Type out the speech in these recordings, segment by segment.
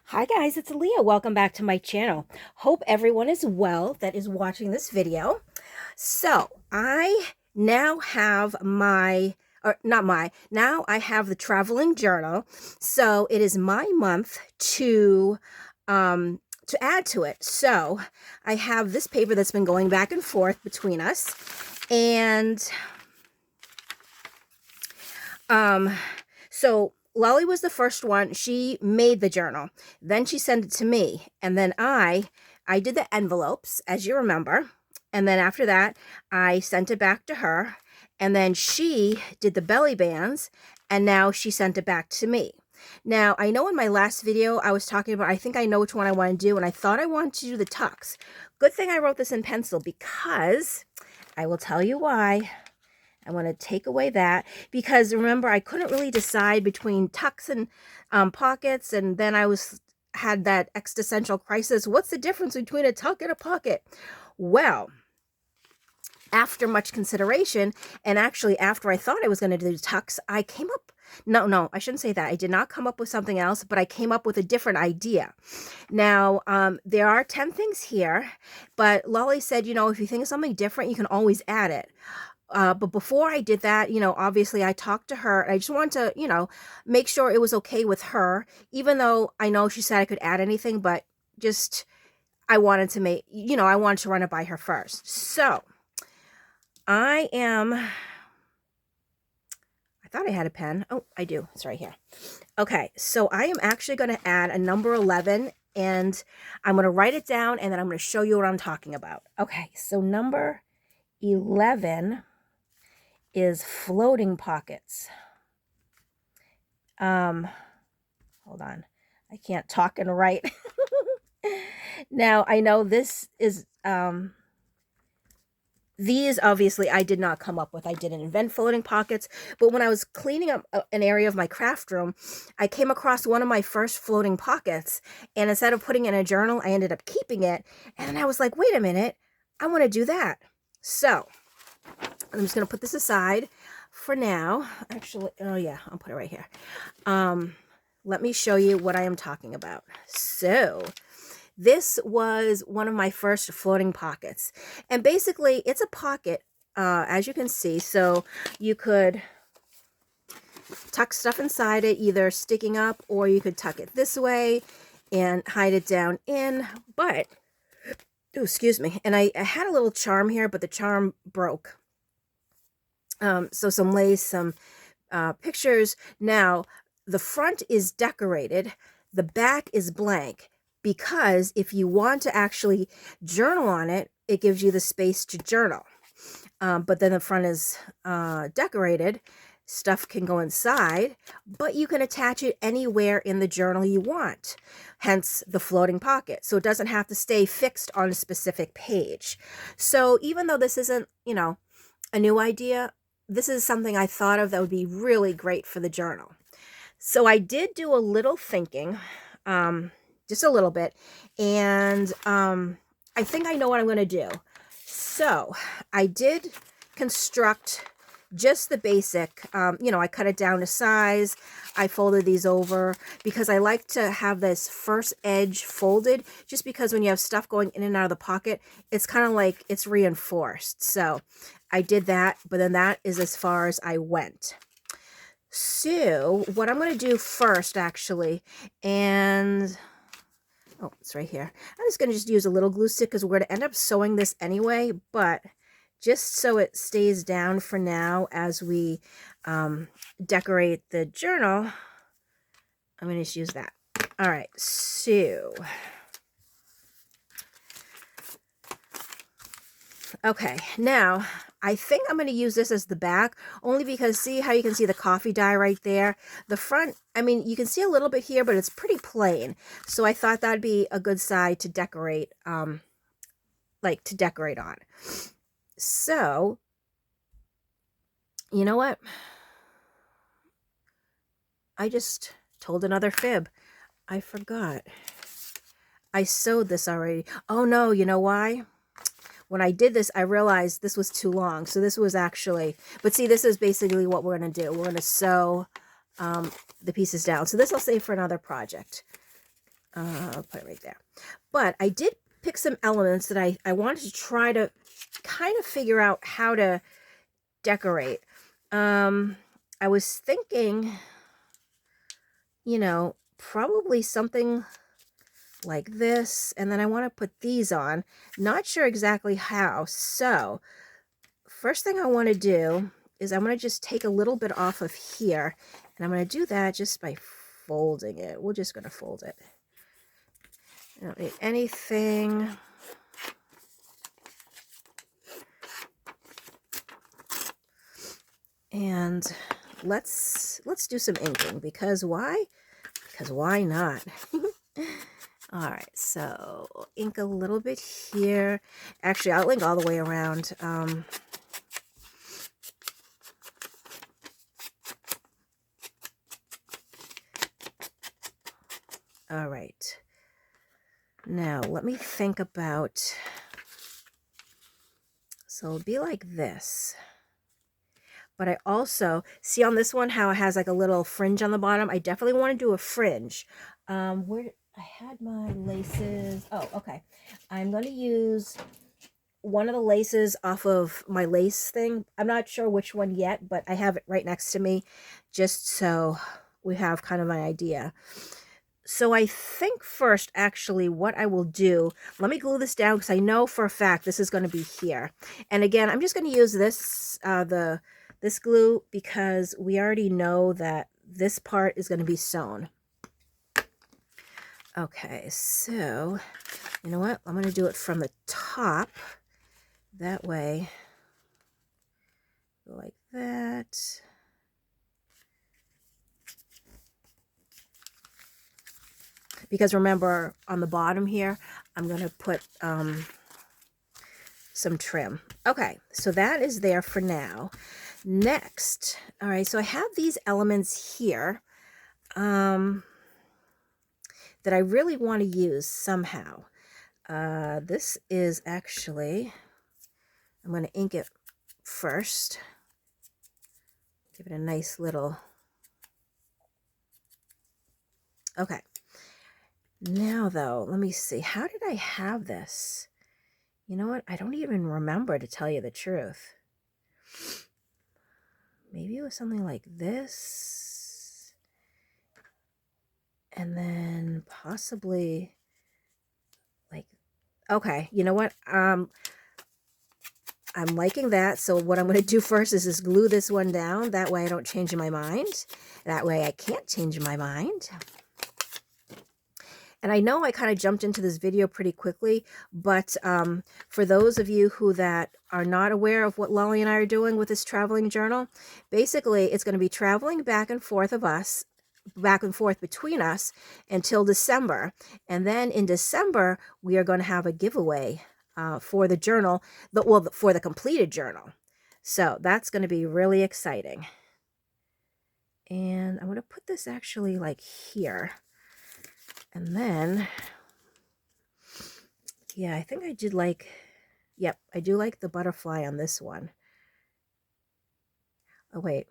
Hi guys, it's Leah. Welcome back to my channel. Hope everyone is well that is watching this video. So I now have now I have the traveling journal. So it is my month to add to it. So I have this paper that's been going back and forth between us. And so Lolly was the first one. She made the journal. Then she sent it to me. And then I did the envelopes, as you remember. And then after that, I sent it back to her. And then she did the belly bands. And now she sent it back to me. Now, I know in my last video, I was talking about, I think I know which one I want to do. And I thought I wanted to do the tucks. Good thing I wrote this in pencil because I will tell you why. I want to take away that because remember, I couldn't really decide between tucks and pockets. And then I had that existential crisis. What's the difference between a tuck and a pocket? Well, after much consideration, and actually after I thought I was going to do tucks, I came up, no, I shouldn't say that. I did not come up with something else, but I came up with a different idea. Now, there are 10 things here, but Lolly said, if you think of something different, you can always add it. But before I did that, obviously I talked to her. I just wanted to, make sure it was okay with her, even though I know she said I could add anything, but just, I wanted to run it by her first. So I thought I had a pen. Oh, I do. It's right here. Okay. So I am actually going to add a number 11 and I'm going to write it down and then I'm going to show you what I'm talking about. Okay. So number 11 is floating pockets. Hold on. I can't talk and write. Now, I know this is, these obviously I did not come up with. I didn't invent floating pockets, but when I was cleaning up an area of my craft room, I came across one of my first floating pockets, and instead of putting it in a journal, I ended up keeping it, and then I was like, wait a minute, I want to do that. So I'm just going to put this aside for now. Actually, oh yeah, I'll put it right here. Let me show you what I am talking about. So this was one of my first floating pockets. And basically, it's a pocket, as you can see. So you could tuck stuff inside it, either sticking up, or you could tuck it this way and hide it down in. But, oh, excuse me. And I had a little charm here, but the charm broke. So some lace, some pictures. Now, the front is decorated. The back is blank because if you want to actually journal on it, it gives you the space to journal. But then the front is decorated. Stuff can go inside, but you can attach it anywhere in the journal you want. Hence the floating pocket. So it doesn't have to stay fixed on a specific page. So even though this isn't, a new idea, this is something I thought of that would be really great for the journal. So I did do a little thinking, just a little bit, and I think I know what I'm going to do. So I did construct just the basic, I cut it down to size. I folded these over because I like to have this first edge folded just because when you have stuff going in and out of the pocket, it's kind of like it's reinforced. So I did that, but then that is as far as I went. So what I'm going to do first, actually, and oh, it's right here. I'm just going to use a little glue stick because we're going to end up sewing this anyway, but just so it stays down for now as we decorate the journal, I'm going to just use that. All right, so okay, now I think I'm going to use this as the back only because see how you can see the coffee dye right there. The front, I mean, you can see a little bit here, but it's pretty plain. So I thought that'd be a good side to decorate, on. So, you know what? I just told another fib. I forgot. I sewed this already. Oh no, you know why? When I did this, I realized this was too long. So this was actually, but see, this is basically what we're going to do. We're going to sew the pieces down. So this I'll save for another project. I'll put it right there. But I did pick some elements that I wanted to try to kind of figure out how to decorate. I was thinking, you know, probably something like this, and then I want to put these on. Not sure exactly how. So first thing I want to do is I'm going to just take a little bit off of here, and I'm going to do that just by folding it. We're just going to fold it. I don't need anything. And let's do some inking, because why? Because why not? All right, so ink a little bit here. Actually, I'll ink all the way around. All right. Now, let me think about, so it'll be like this. But I also, see on this one how it has like a little fringe on the bottom? I definitely want to do a fringe. Where I had my laces. Oh, okay. I'm going to use one of the laces off of my lace thing. I'm not sure which one yet, but I have it right next to me just so we have kind of an idea. So I think first, actually, what I will do, let me glue this down because I know for a fact this is going to be here. And again, I'm just going to use this, this glue, because we already know that this part is going to be sewn. Okay, so you know what? I'm going to do it from the top. That way, go like that. Because remember, on the bottom here, I'm going to put some trim. Okay, so that is there for now. Next, all right, so I have these elements here that I really want to use somehow. This is actually, I'm going to ink it first. Give it a nice little, okay. Now though, let me see, how did I have this? You know what? I don't even remember, to tell you the truth. Maybe it was something like this. And then possibly like, okay, you know what? I'm liking that. So what I'm going to do first is just glue this one down. That way I don't change my mind. That way I can't change my mind. And I know I kind of jumped into this video pretty quickly, but for those of you who that are not aware of what Lolly and I are doing with this traveling journal, basically it's going to be traveling back and forth between us until December. And then in December, we are going to have a giveaway for the journal, for the completed journal. So that's going to be really exciting. And I'm going to put this actually like here. And then, yeah, I think I did like, yep, I do like the butterfly on this one. Oh, wait.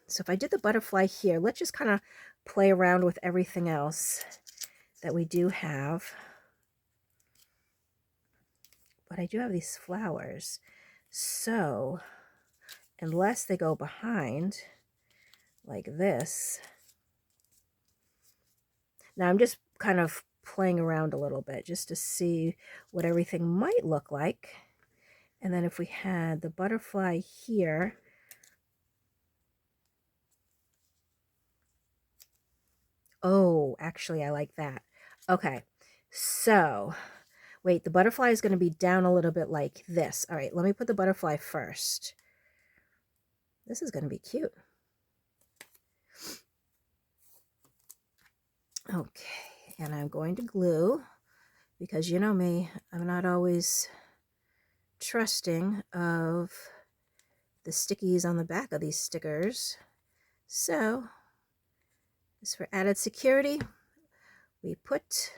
So if I did the butterfly here, let's just kind of play around with everything else that we do have. But I do have these flowers. So unless they go behind like this. Now I'm just kind of playing around a little bit just to see what everything might look like. And then if we had the butterfly here, oh, actually I like that. Okay, so wait, the butterfly is going to be down a little bit like this. All right, let me put the butterfly first. This is going to be cute. Okay, and I'm going to glue, because you know me, I'm not always trusting of the stickies on the back of these stickers. So, just for added security, we put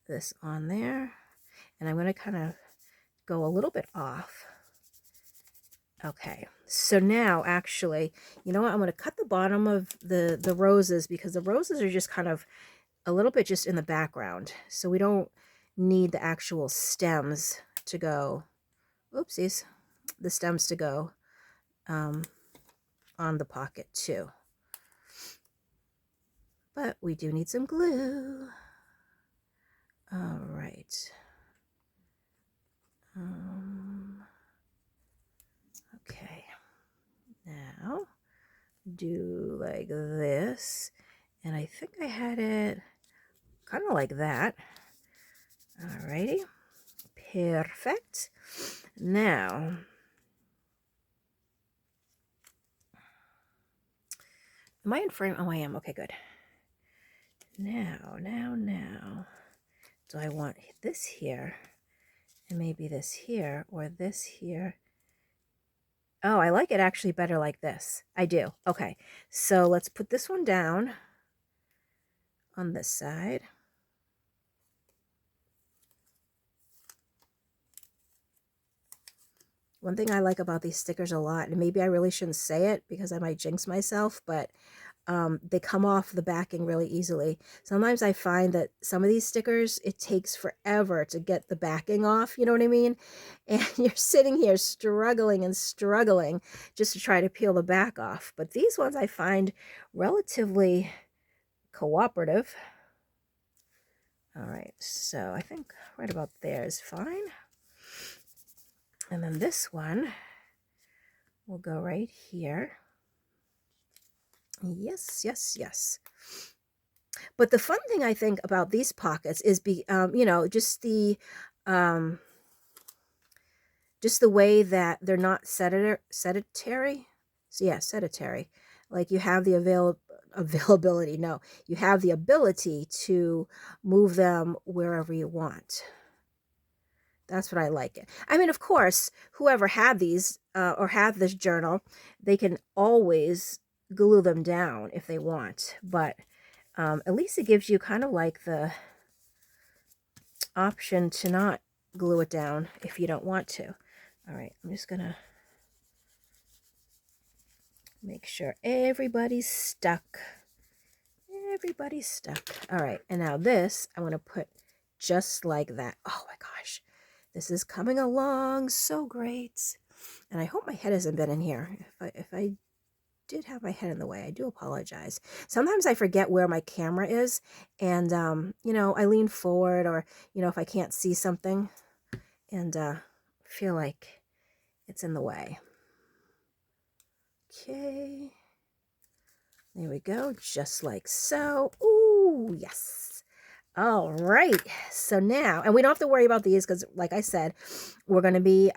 this on there, and I'm going to kind of go a little bit off. Okay, so now actually, you know what? I'm going to cut the bottom of the roses, because the roses are just kind of a little bit just in the background. So we don't need the actual stems to go, oopsies, the stems to go on the pocket too. But we do need some glue. All right. Okay. Now do like this. And I think I had it kind of like that. Alrighty. Perfect. Now, am I in frame? Oh, I am. Okay, good. Now. Do I want this here? And maybe this here or this here? Oh, I like it actually better like this. I do. Okay, so let's put this one down on this side. One thing I like about these stickers a lot, and maybe I really shouldn't say it because I might jinx myself, but they come off the backing really easily. Sometimes I find that some of these stickers, it takes forever to get the backing off, you know what I mean? And you're sitting here struggling and struggling just to try to peel the back off. But these ones I find relatively cooperative. All right, so I think right about there is fine. And then this one will go right here. Yes. But the fun thing I think about these pockets is, you know, just the way that they're not sedentary. So yeah, sedentary. Like you have the availability. No, you have the ability to move them wherever you want. That's what I like it. I mean, of course, whoever had these or have this journal, they can always glue them down if they want. But at least it gives you kind of like the option to not glue it down if you don't want to. All right, I'm just going to make sure everybody's stuck. Everybody's stuck. All right, and now this, I want to put just like that. Oh my gosh. This is coming along so great. And I hope my head hasn't been in here. If I did have my head in the way, I do apologize. Sometimes I forget where my camera is. And, you know, I lean forward or, you know, if I can't see something and feel like it's in the way. Okay. There we go. Just like so. Ooh, yes. All right, so now, and we don't have to worry about these because, like I said, we're going to be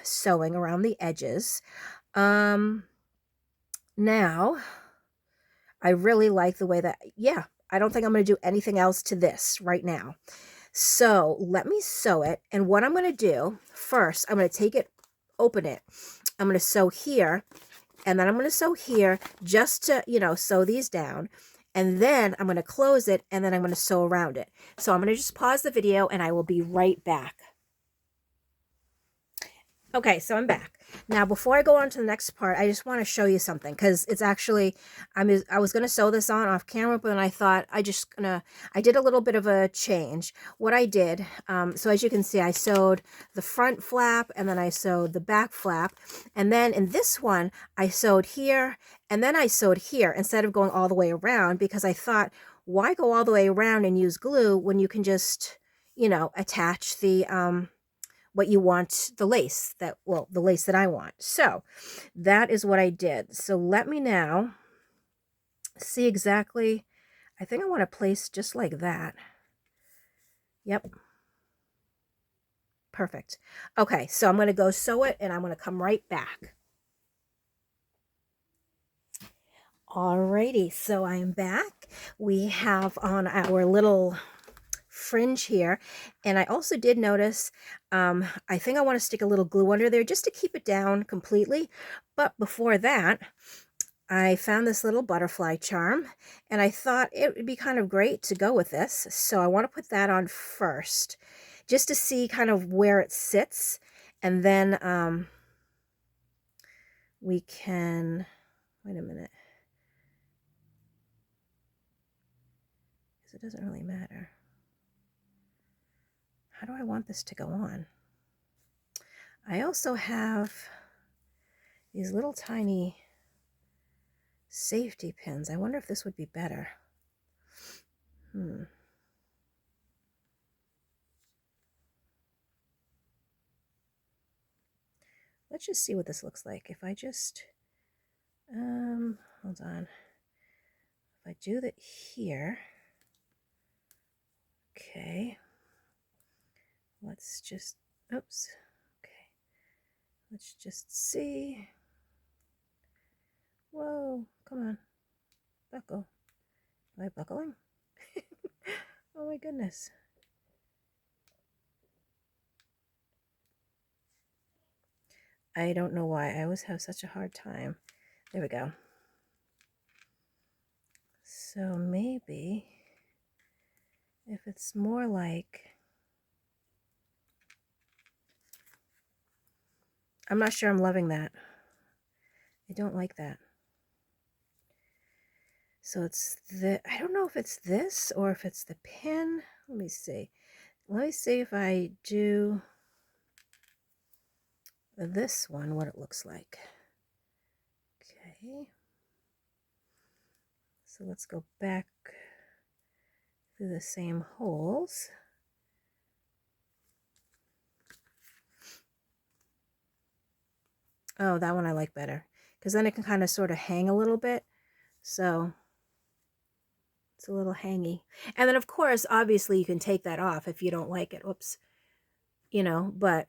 sewing around the edges. Now, I really like the way that, yeah, I don't think I'm going to do anything else to this right now. So let me sew it, and what I'm going to do, first, I'm going to take it, open it. I'm going to sew here, and then I'm going to sew here just to, you know, sew these down. And then I'm going to close it, and then I'm going to sew around it. So I'm going to just pause the video, and I will be right back. Okay, so I'm back. Now, before I go on to the next part, I just want to show you something because it's actually, I was going to sew this on off camera, but then I thought I did a little bit of a change. What I did, so as you can see, I sewed the front flap and then I sewed the back flap. And then in this one, I sewed here and then I sewed here instead of going all the way around because I thought, why go all the way around and use glue when you can just, you know, attach the, what you want, the lace that, well, the lace that I want. So that is what I did. So let me now see exactly, I think I want to place just like that. Yep. Perfect. Okay, so I'm going to go sew it and I'm going to come right back. Alrighty, so I'm back. We have on our little fringe here, and I also did notice I think I want to stick a little glue under there just to keep it down completely. But before that, I found this little butterfly charm, and I thought it would be kind of great to go with this, so I want to put that on first just to see kind of where it sits, and then we can, wait a minute, because it doesn't really matter. How do I want this to go on? I also have these little tiny safety pins. I wonder if this would be better. Let's just see what this looks like. If I just, hold on. If I do that here, okay. Let's just, oops, okay. Let's just see. Whoa, come on, buckle. Am I buckling? Oh my goodness. I don't know why. I always have such a hard time. There we go. So maybe if it's more like, I'm not sure I'm loving that. I don't like that. So it's the, I don't know if it's this or if it's the pin. Let me see. Let me see if I do this one, what it looks like. Okay. So let's go back through the same holes. Oh, that one I like better because then it can kind of sort of hang a little bit. So it's a little hangy. And then of course, obviously you can take that off if you don't like it. Whoops. You know, but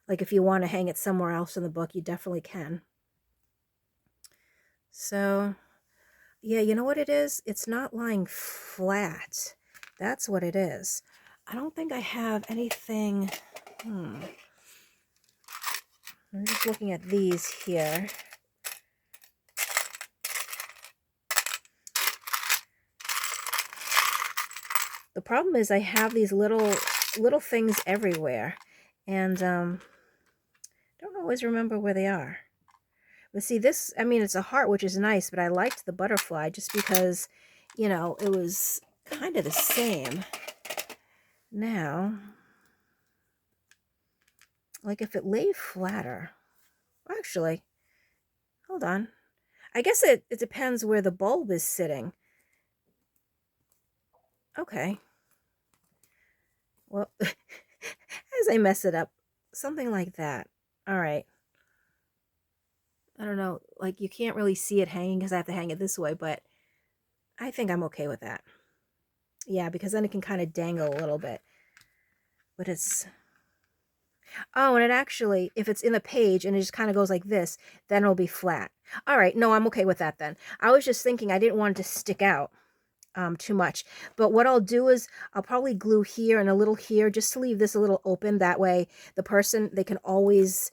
like if you want to hang it somewhere else in the book, you definitely can. So yeah, you know what it is? It's not lying flat. That's what it is. I don't think I have anything. I'm just looking at these here. The problem is I have these little things everywhere, and don't always remember where they are. But see, this, I mean, it's a heart, which is nice, but I liked the butterfly just because, you know, it was kind of the same. Now, like if it lay flatter, actually, hold on. I guess it depends where the bulb is sitting. Okay. Well, as I mess it up, something like that. All right. I don't know, like you can't really see it hanging because I have to hang it this way, but I think I'm okay with that. Yeah, because then it can kind of dangle a little bit. But it's, oh, and it actually, if it's in the page and it just kind of goes like this, then it'll be flat. All right, no, I'm okay with that then. I was just thinking I didn't want it to stick out too much. But what I'll do is I'll probably glue here and a little here just to leave this a little open. That way the person, they can always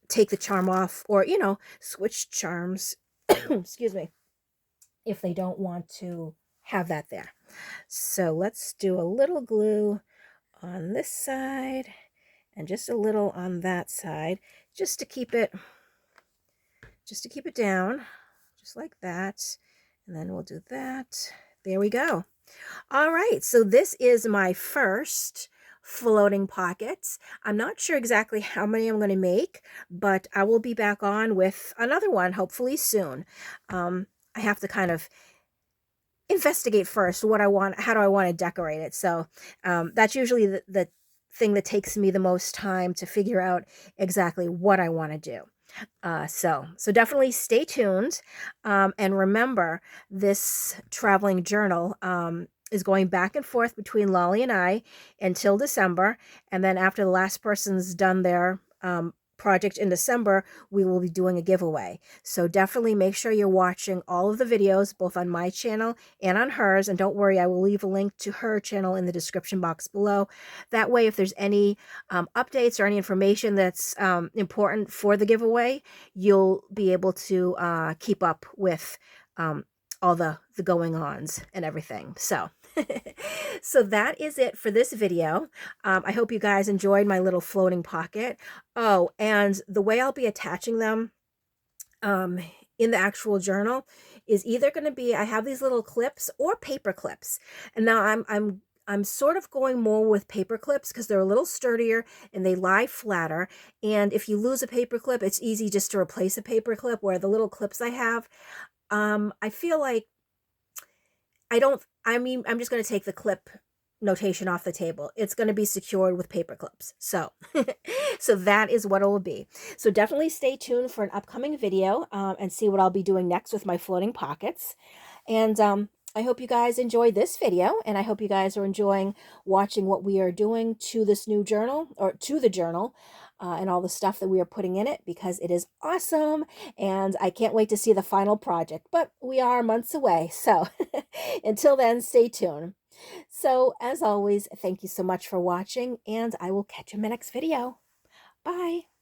take the charm off or, you know, switch charms, excuse me, if they don't want to have that there. So let's do a little glue on this side and just a little on that side, just to keep it down, just like that. And then we'll do that. There we go. All right, so this is my first floating pockets. I'm not sure exactly how many I'm going to make, but I will be back on with another one hopefully soon. I have to kind of investigate first what I want, how do I want to decorate it. So that's usually the thing that takes me the most time to figure out exactly what I want to do. So definitely stay tuned. And remember, this traveling journal is going back and forth between Lolly and I until December. And then after the last person's done their project in December, we will be doing a giveaway. So definitely make sure you're watching all of the videos, both on my channel and on hers. And don't worry, I will leave a link to her channel in the description box below. That way, if there's any updates or any information that's important for the giveaway, you'll be able to keep up with all the going-ons and everything. So so that is it for this video. I hope you guys enjoyed my little floating pocket. Oh, and the way I'll be attaching them in the actual journal is either going to be, I have these little clips or paper clips. And now I'm sort of going more with paper clips because they're a little sturdier and they lie flatter. And if you lose a paper clip, it's easy just to replace a paper clip, where the little clips I have, I feel like I'm just going to take the clip notation off the table. It's going to be secured with paper clips. So, so that is what it will be. So definitely stay tuned for an upcoming video and see what I'll be doing next with my floating pockets. And I hope you guys enjoyed this video, and I hope you guys are enjoying watching what we are doing to this new journal, or to the journal, and all the stuff that we are putting in it, because it is awesome, and I can't wait to see the final project, but we are months away, so until then, stay tuned. So, as always, thank you so much for watching, and I will catch you in my next video. Bye!